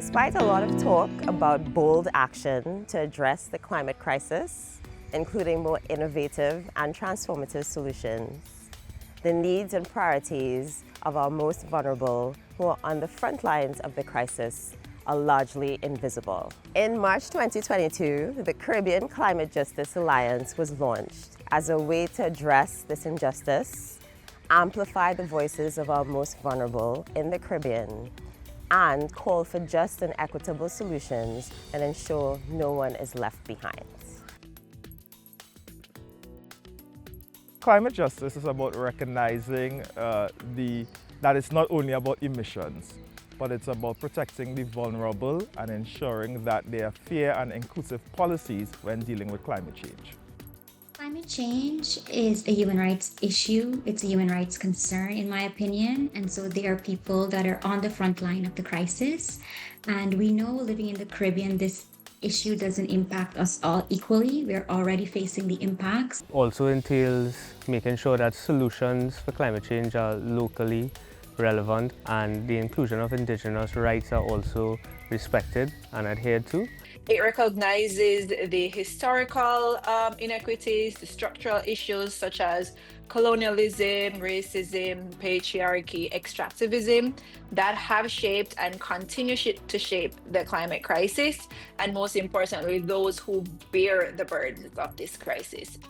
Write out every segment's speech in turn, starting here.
Despite a lot of talk about bold action to address the climate crisis, including more innovative and transformative solutions, the needs and priorities of our most vulnerable who are on the front lines of the crisis are largely invisible. In March 2022, the Caribbean Climate Justice Alliance was launched as a way to address this injustice, amplify the voices of our most vulnerable in the Caribbean, and call for just and equitable solutions and ensure no one is left behind. Climate justice is about recognizing that it's not only about emissions, but it's about protecting the vulnerable and ensuring that there are fair and inclusive policies when dealing with climate change. Climate change is a human rights issue. It's a human rights concern, in my opinion. And so there are people that are on the front line of the crisis. And we know living in the Caribbean, this issue doesn't impact us all equally. We're already facing the impacts. Also entails making sure that solutions for climate change are locally relevant and the inclusion of Indigenous rights are also respected and adhered to. It recognizes the historical inequities, the structural issues such as colonialism, racism, patriarchy, extractivism that have shaped and continue to shape the climate crisis, and most importantly, those who bear the burdens of this crisis.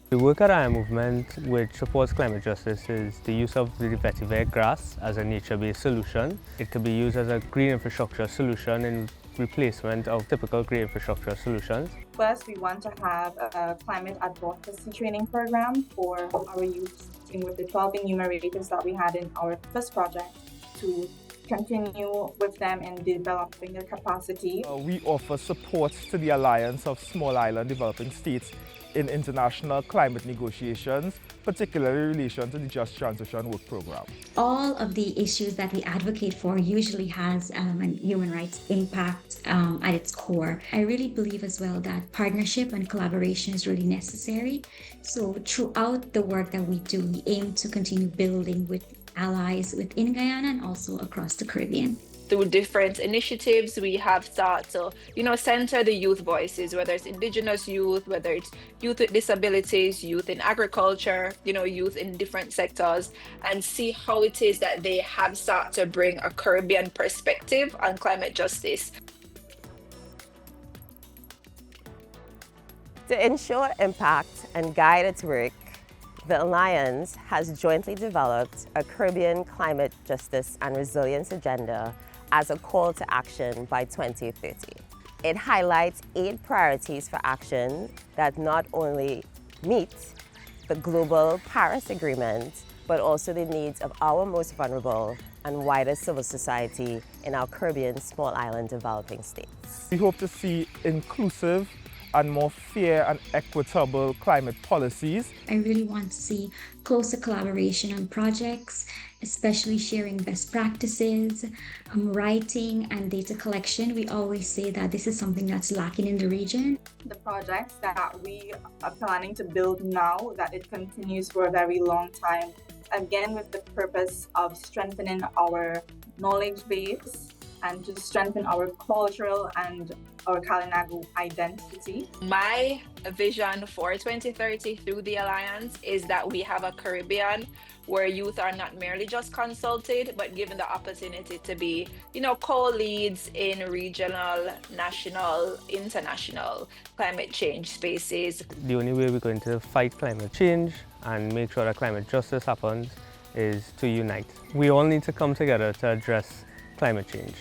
The work at our movement which supports climate justice is the use of the vetiver grass as a nature-based solution. It can be used as a green infrastructure solution in replacement of typical green infrastructure solutions. First, we want to have a climate advocacy training program for our youth, with the 12 enumerators that we had in our first project, to continue with them in developing their capacity. We offer support to the Alliance of Small Island Developing States in international climate negotiations, particularly in relation to the Just Transition Work Program. All of the issues that we advocate for usually has a human rights impact at its core. I really believe as well that partnership and collaboration is really necessary. So throughout the work that we do, we aim to continue building with allies within Guyana and also across the Caribbean. Through different initiatives, we have sought to, center the youth voices, whether it's Indigenous youth, whether it's youth with disabilities, youth in agriculture, youth in different sectors, and see how it is that they have sought to bring a Caribbean perspective on climate justice. To ensure impact and guide its work, the Alliance has jointly developed a Caribbean Climate Justice and Resilience Agenda as a call to action by 2030. It highlights 8 priorities for action that not only meet the global Paris Agreement, but also the needs of our most vulnerable and wider civil society in our Caribbean small island developing states. We hope to see inclusive and more fair and equitable climate policies. I really want to see closer collaboration on projects, especially sharing best practices, writing and data collection. We always say that this is something that's lacking in the region. The projects that we are planning to build now, that it continues for a very long time, again with the purpose of strengthening our knowledge base and to strengthen our cultural and our Kalinagu identity. My vision for 2030 through the Alliance is that we have a Caribbean where youth are not merely just consulted, but given the opportunity to be, co-leads in regional, national, international climate change spaces. The only way we're going to fight climate change and make sure that climate justice happens is to unite. We all need to come together to address climate change.